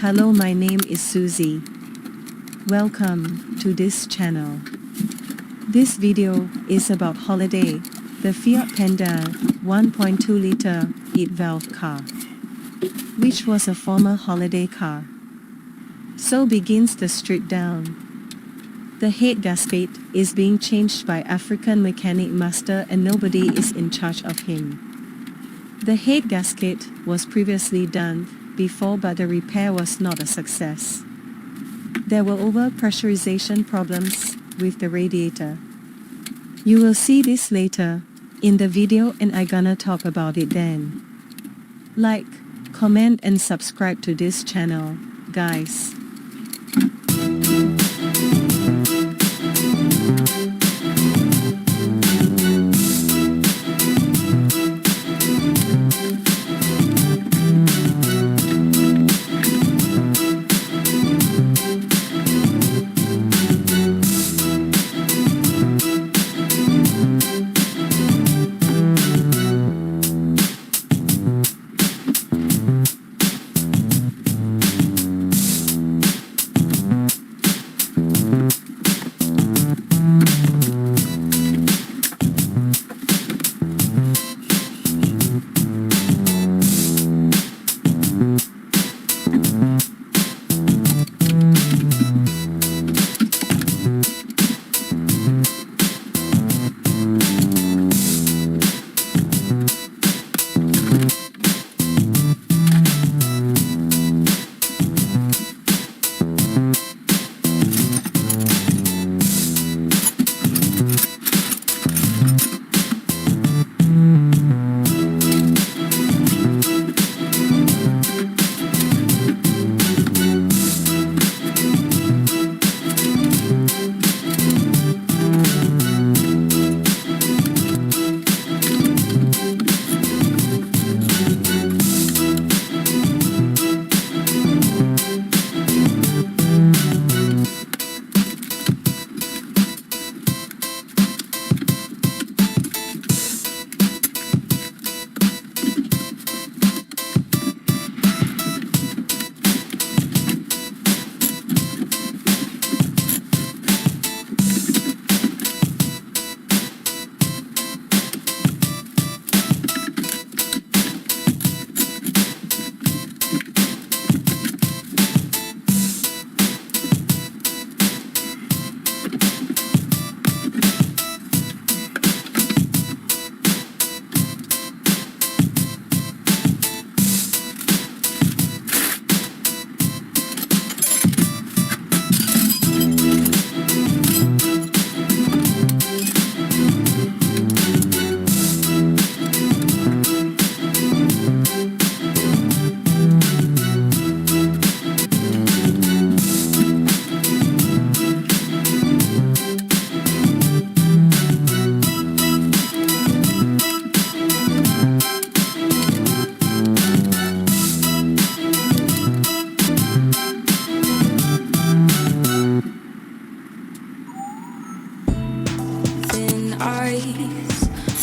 Hello, my name is Susie. Welcome to this channel. This video is about holiday, the Fiat Panda 1.2 Litre 8-valve car, which was a former holiday car. So begins the strip down. The head gasket is being changed by African mechanic master and nobody is in charge of him. The head gasket was previously done before, but the repair was not a success. There were over pressurization problems with the radiator. You will see this later in the video and I gonna talk about it then. Like, comment and subscribe to this channel, guys.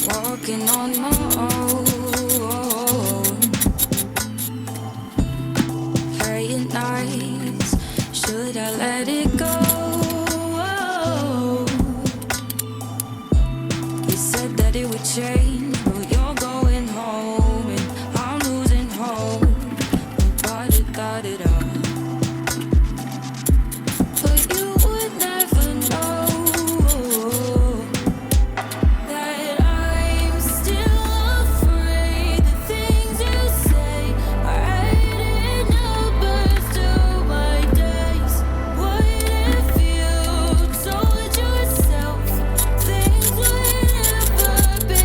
Walking on my own, playing nice. Should I let it go? You said that it would change, but you're going home and I'm losing hope. Nobody thought it up. But you would never know that I'm still afraid. The things you say are adding numbers to my days. What if you told yourself things would never be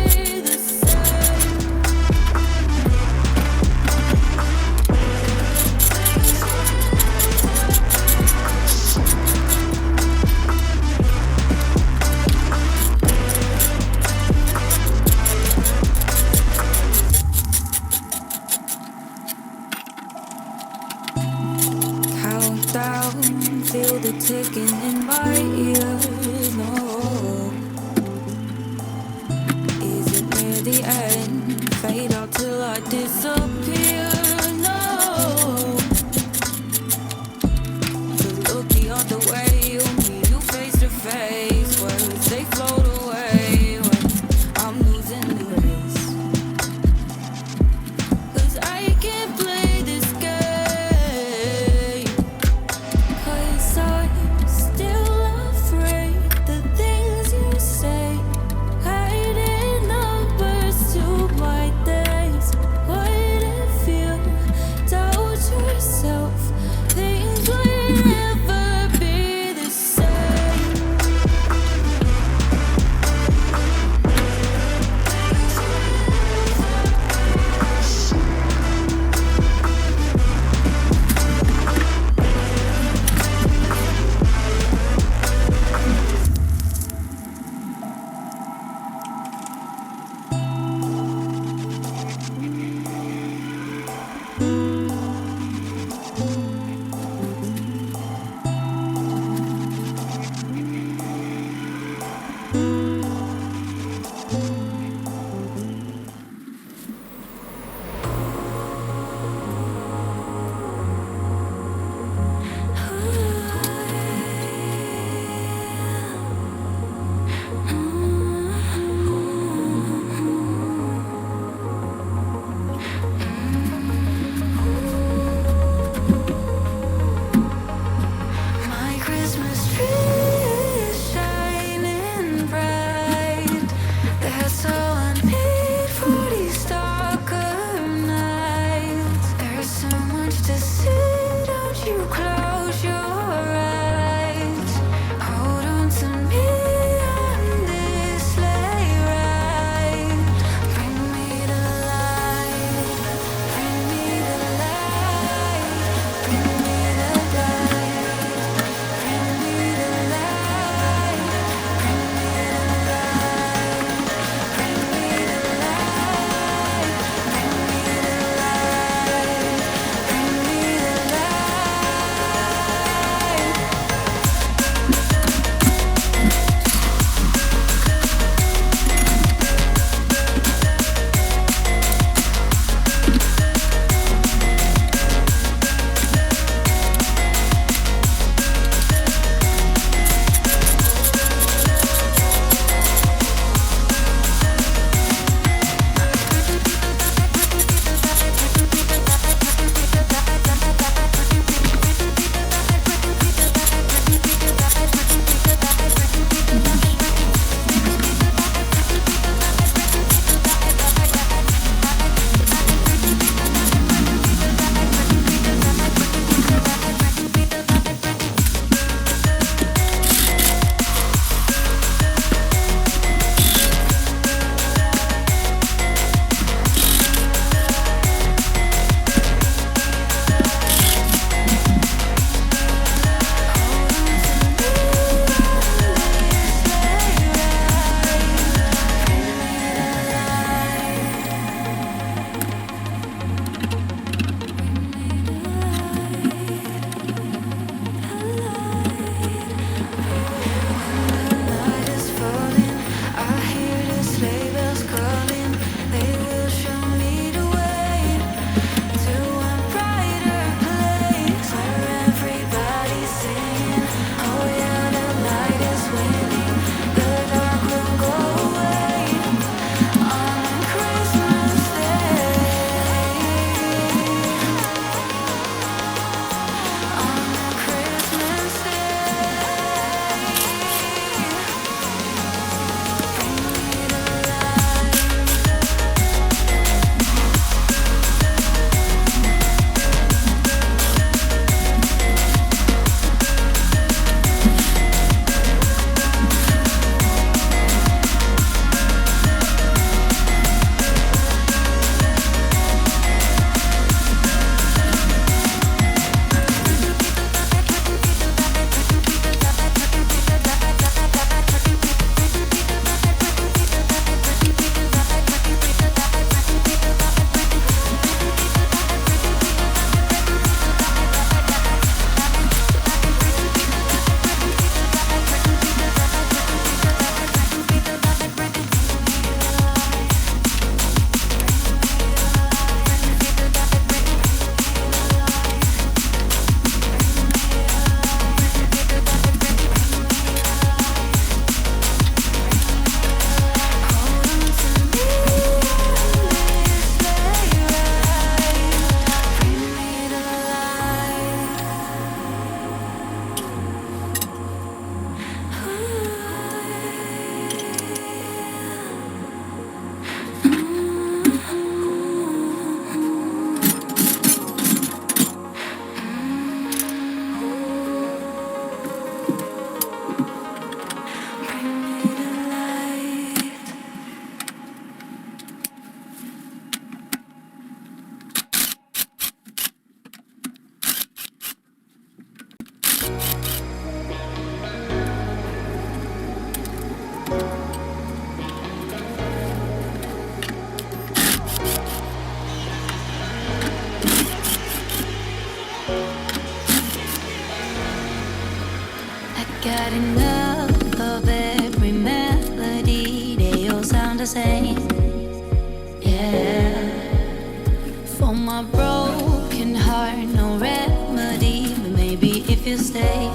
you stay,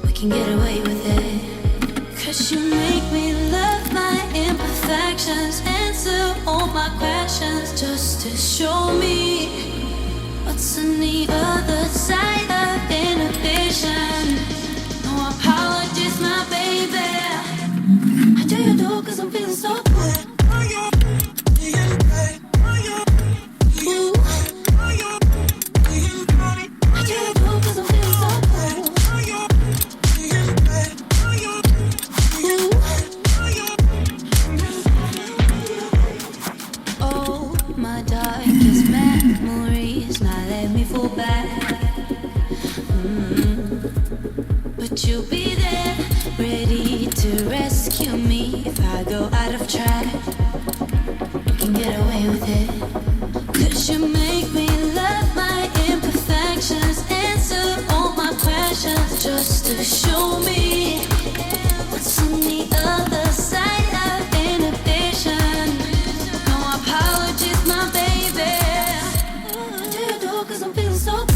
we can get away with it. 'Cause you make me love my imperfections, answer all my questions, just to show me what's on the other side of inhibition. No apologies, my baby. I do you do 'cause I'm feeling so good. Ooh. I do you do 'cause I'm feeling so good. Ooh. Oh, my darkest memories now let me fall back. But you'll be there, ready to rescue me if I go out of track. You can get away with it. 'Cause you make me love my imperfections, answer all my questions, just to show me what's on the other side of inhibition. No apologies, my baby. I do you do 'cause I'm feeling so good.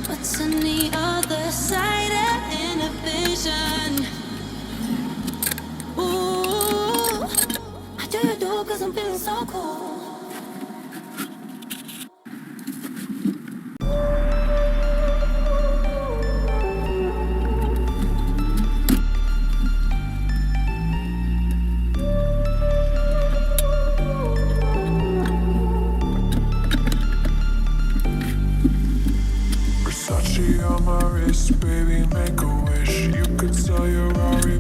What's on the other side of inhibition? Ooh, I do you do 'cause I'm feeling so cool. Versace on my wrist, baby, make a wish. You could sell your Rari